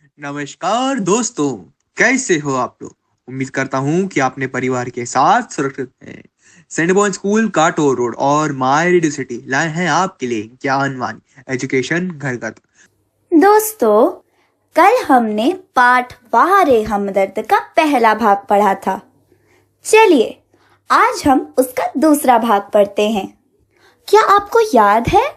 नमस्कार दोस्तों, कैसे हो आप लोग। उम्मीद करता हूँ कि आपने परिवार के साथ सुरक्षित हैं। सेंट बॉन स्कूल काटोर रोड और माय रेडियो सिटी लाए हैं आपके लिए ज्ञानवान एजुकेशन घर घर। दोस्तों, कल हमने पाठ वारे हमदर्द का पहला भाग पढ़ा था। चलिए आज हम उसका दूसरा भाग पढ़ते हैं। क्या आपको याद है,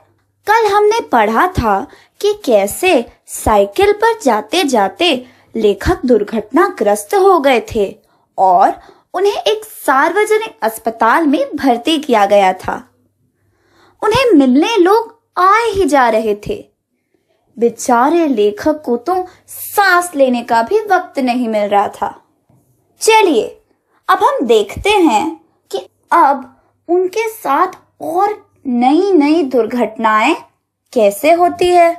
कल हमने पढ़ा था कि कैसे साइकिल पर जाते जाते लेखक दुर्घटनाग्रस्त हो गए थे और उन्हें एक सार्वजनिक अस्पताल में भर्ती किया गया था। उन्हें मिलने लोग आए ही जा रहे थे। बेचारे लेखक को तो सांस लेने का भी वक्त नहीं मिल रहा था। चलिए अब हम देखते हैं कि अब उनके साथ और नई नई दुर्घटनाएं कैसे होती है।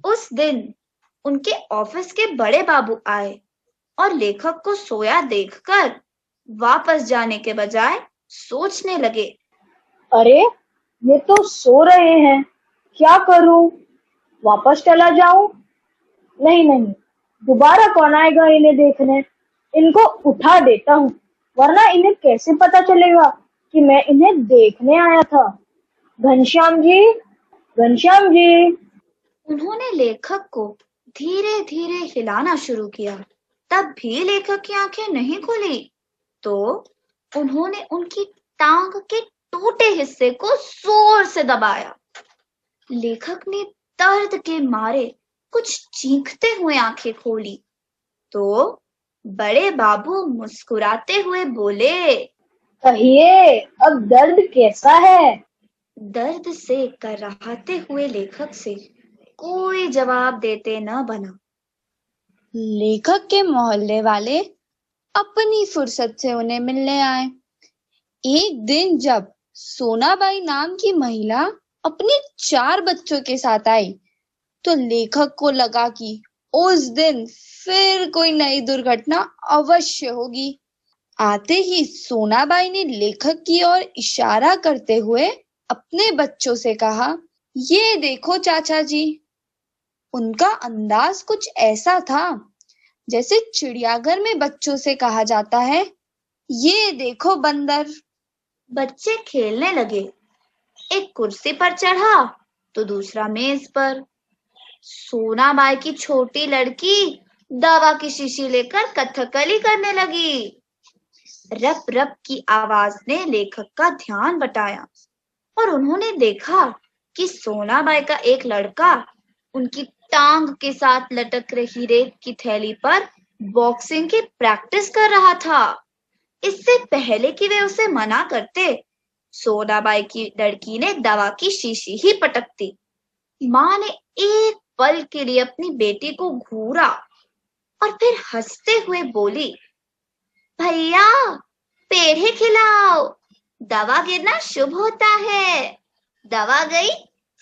उस दिन उनके ऑफिस के बड़े बाबू आए और लेखक को सोया देखकर वापस जाने के बजाय सोचने लगे, अरे ये तो सो रहे हैं, क्या करूं? वापस चला जाऊं? नहीं नहीं, दोबारा कौन आएगा इन्हें देखने? इनको उठा देता हूँ, वरना इन्हें कैसे पता चलेगा कि मैं इन्हें देखने आया था। घनश्याम जी, घनश्याम जी। उन्होंने लेखक को धीरे धीरे हिलाना शुरू किया। तब भी लेखक की आंखें नहीं खुली तो उन्होंने उनकी टांग के टूटे हिस्से को जोर से दबाया। लेखक ने दर्द के मारे कुछ चीखते हुए आंखें खोली तो बड़े बाबू मुस्कुराते हुए बोले, कहिए अब दर्द कैसा है? दर्द से कराहते हुए लेखक से कोई जवाब देते न बना। लेखक के मोहल्ले वाले अपनी फुर्सत से उन्हें मिलने आए। एक दिन जब सोनाबाई नाम की महिला अपने 4 बच्चों के साथ आई तो लेखक को लगा कि उस दिन फिर कोई नई दुर्घटना अवश्य होगी। आते ही सोनाबाई ने लेखक की ओर इशारा करते हुए अपने बच्चों से कहा, ये देखो चाचा जी। उनका अंदाज कुछ ऐसा था जैसे चिड़ियाघर में बच्चों से कहा जाता है, ये देखो बंदर। बच्चे खेलने लगे। एक कुर्सी पर चढ़ा तो दूसरा मेज पर। सोनाबाई की छोटी लड़की दवा की शीशी लेकर कथकली करने लगी। रप रप की आवाज ने लेखक का ध्यान बटाया और उन्होंने देखा कि सोनाबाई का एक लड़का उनकी टांग के साथ लटक रही रेत की थैली पर बॉक्सिंग की प्रैक्टिस कर रहा था। इससे पहले कि वे उसे मना करते, सोनाबाई की लड़की ने दवा की शीशी ही पटक दी। माँ ने एक पल के लिए अपनी बेटी को घूरा और फिर हंसते हुए बोली, भैया पेड़े खिलाओ, दवा गिरना शुभ होता है। दवा गई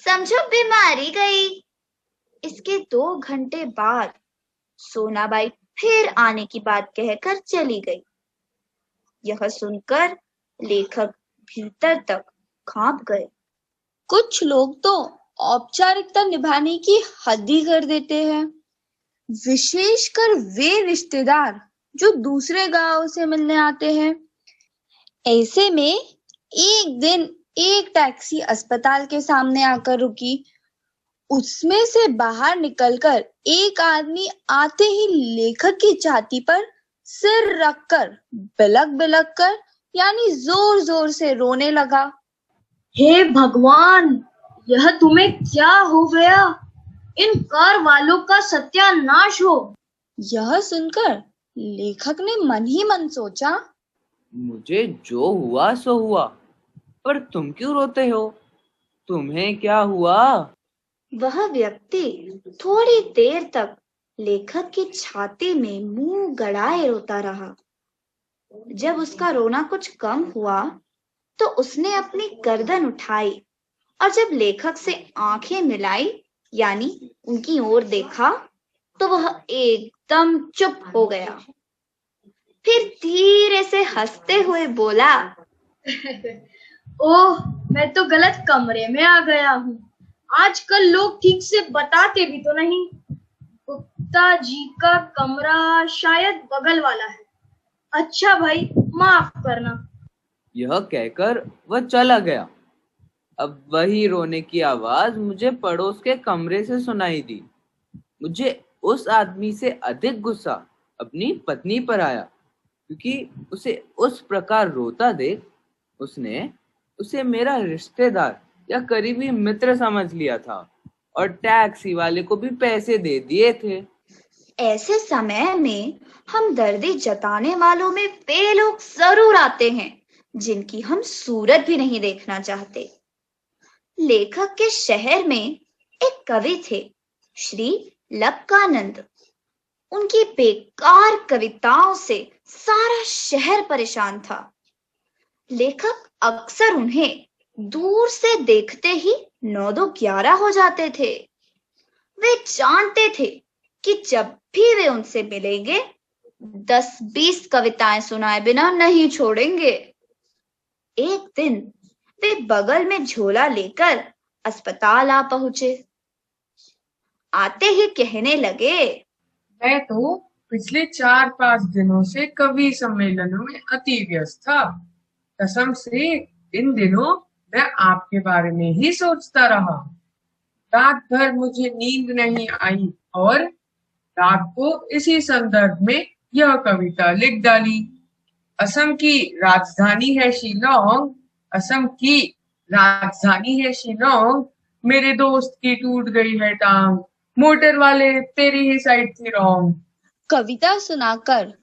समझो बीमारी गई। इसके 2 घंटे बाद सोनाबाई फिर आने की बात कहकर चली गई। यह सुनकर लेखक भीतर तक कांप गए। कुछ लोग तो औपचारिकता निभाने की हद ही कर देते हैं, विशेषकर वे रिश्तेदार जो दूसरे गांव से मिलने आते हैं। ऐसे में एक दिन एक टैक्सी अस्पताल के सामने आकर रुकी। उसमें से बाहर निकलकर एक आदमी आते ही लेखक की छाती पर सिर रखकर बिलक बिलक कर यानी जोर जोर से रोने लगा। हे भगवान, यह तुम्हें क्या हो गया? इन कार वालों का सत्यानाश हो। यह सुनकर लेखक ने मन ही मन सोचा, मुझे जो हुआ सो हुआ, पर तुम क्यों रोते हो? तुम्हें क्या हुआ? वह व्यक्ति थोड़ी देर तक लेखक की छाती में मुंह गड़ाए रोता रहा। जब उसका रोना कुछ कम हुआ तो उसने अपनी गर्दन उठाई और जब लेखक से आंखें मिलाई यानी उनकी ओर देखा तो वह एकदम चुप हो गया। फिर धीरे से हंसते हुए बोला, ओह, मैं तो गलत कमरे में आ गया हूँ। आजकल लोग ठीक से बताते भी तो नहीं। पिताजी का कमरा शायद बगल वाला है। अच्छा भाई, माफ करना। यह कहकर वह चला गया। अब वही रोने की आवाज मुझे पड़ोस के कमरे से सुनाई दी। मुझे उस आदमी से अधिक गुस्सा अपनी पत्नी पर आया, क्योंकि उसे उस प्रकार रोता देख उसने उसे मेरा रिश्तेदार या करीबी मित्र समझ लिया था और टैक्सी वाले को भी पैसे दे दिए थे। ऐसे समय में हमदर्दी जताने वालों में वे लोग जरूर आते हैं जिनकी हम सूरत भी नहीं देखना चाहते। लेखक के शहर में एक कवि थे, श्री लक्कानंद। उनकी बेकार कविताओं से सारा शहर परेशान था। लेखक अक्सर उन्हें दूर से देखते ही 9-11 हो जाते थे। वे जानते थे कि जब भी वे उनसे मिलेंगे 10-20 कविताएं सुनाए बिना नहीं छोड़ेंगे। एक दिन वे बगल में झोला लेकर अस्पताल आ पहुंचे। आते ही कहने लगे, मैं तो पिछले 4-5 दिनों से कवि सम्मेलनों में अति व्यस्त था। कसम से इन दिनों मैं आपके बारे में ही सोचता रहा। रात भर मुझे नींद नहीं आई और रात को इसी संदर्भ में यह कविता लिख डाली। असम की राजधानी है शिलोंग, असम की राजधानी है शिलोंग, मेरे दोस्त की टूट गई है टांग, मोटर वाले तेरी ही साइड थी रॉन्ग। कविता सुनाकर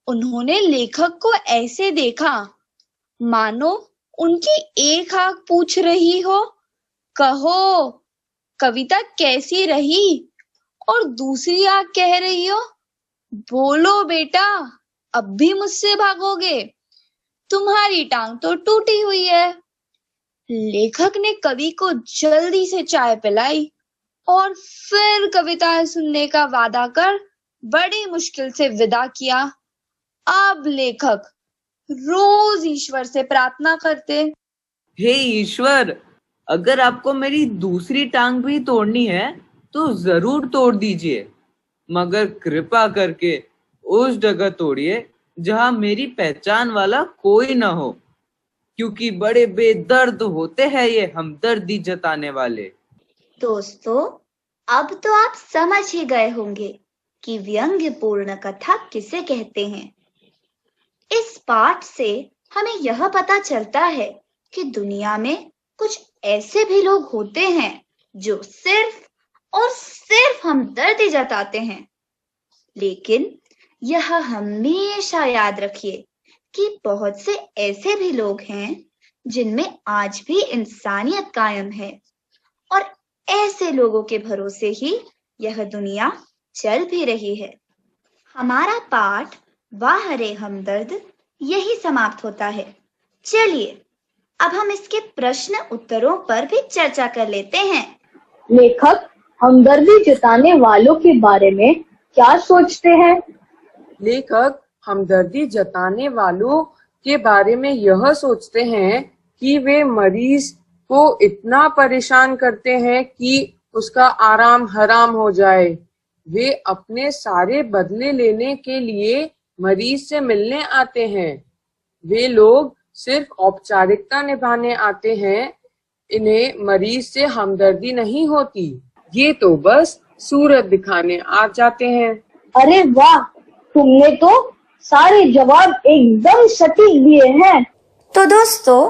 उन्होंने लेखक को ऐसे देखा मानो उनकी एक आंख पूछ रही हो, कहो कविता कैसी रही, और दूसरी आंख कह रही हो, बोलो बेटा अब भी मुझसे भागोगे, तुम्हारी टांग तो टूटी हुई है। लेखक ने कवि को जल्दी से चाय पिलाई और फिर कविताएं सुनने का वादा कर बड़ी मुश्किल से विदा किया। अब लेखक रोज ईश्वर से प्रार्थना करते, हे ईश्वर, अगर आपको मेरी दूसरी टांग भी तोड़नी है तो जरूर तोड़ दीजिए, मगर कृपा करके उस जगह तोड़िए जहां मेरी पहचान वाला कोई ना हो, क्योंकि बड़े बेदर्द होते हैं ये हमदर्दी जताने वाले। दोस्तों, अब तो आप समझ ही गए होंगे कि व्यंग्यपूर्ण कथा किसे कहते हैं। इस पाठ से हमें यह पता चलता है कि दुनिया में कुछ ऐसे भी लोग होते हैं जो सिर्फ और सिर्फ हमदर्दी जताते हैं। लेकिन यह हमेशा याद रखिए कि बहुत से ऐसे भी लोग हैं जिनमें आज भी इंसानियत कायम है, और ऐसे लोगों के भरोसे ही यह दुनिया चल भी रही है। हमारा पाठ वाह रे हमदर्द यही समाप्त होता है। चलिए अब हम इसके प्रश्न उत्तरों पर भी चर्चा कर लेते हैं। लेखक हमदर्दी जताने वालों के बारे में क्या सोचते हैं? लेखक हमदर्दी जताने वालों के बारे में यह सोचते हैं कि वे मरीज को इतना परेशान करते हैं कि उसका आराम हराम हो जाए। वे अपने सारे बदले लेने के लिए मरीज से मिलने आते हैं। वे लोग सिर्फ औपचारिकता निभाने आते हैं, इन्हें मरीज से हमदर्दी नहीं होती। ये तो बस सूरत दिखाने आ जाते हैं। अरे वाह, तुमने तो सारे जवाब एकदम सटीक दिए हैं। तो दोस्तों,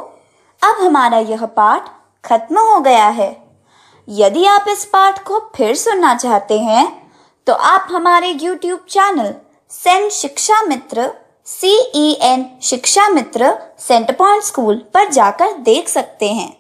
अब हमारा यह पाठ खत्म हो गया है। यदि आप इस पाठ को फिर सुनना चाहते हैं तो आप हमारे YouTube चैनल सेंट शिक्षा मित्र CEN शिक्षा मित्र सेंटर पॉइंट स्कूल पर जाकर देख सकते हैं।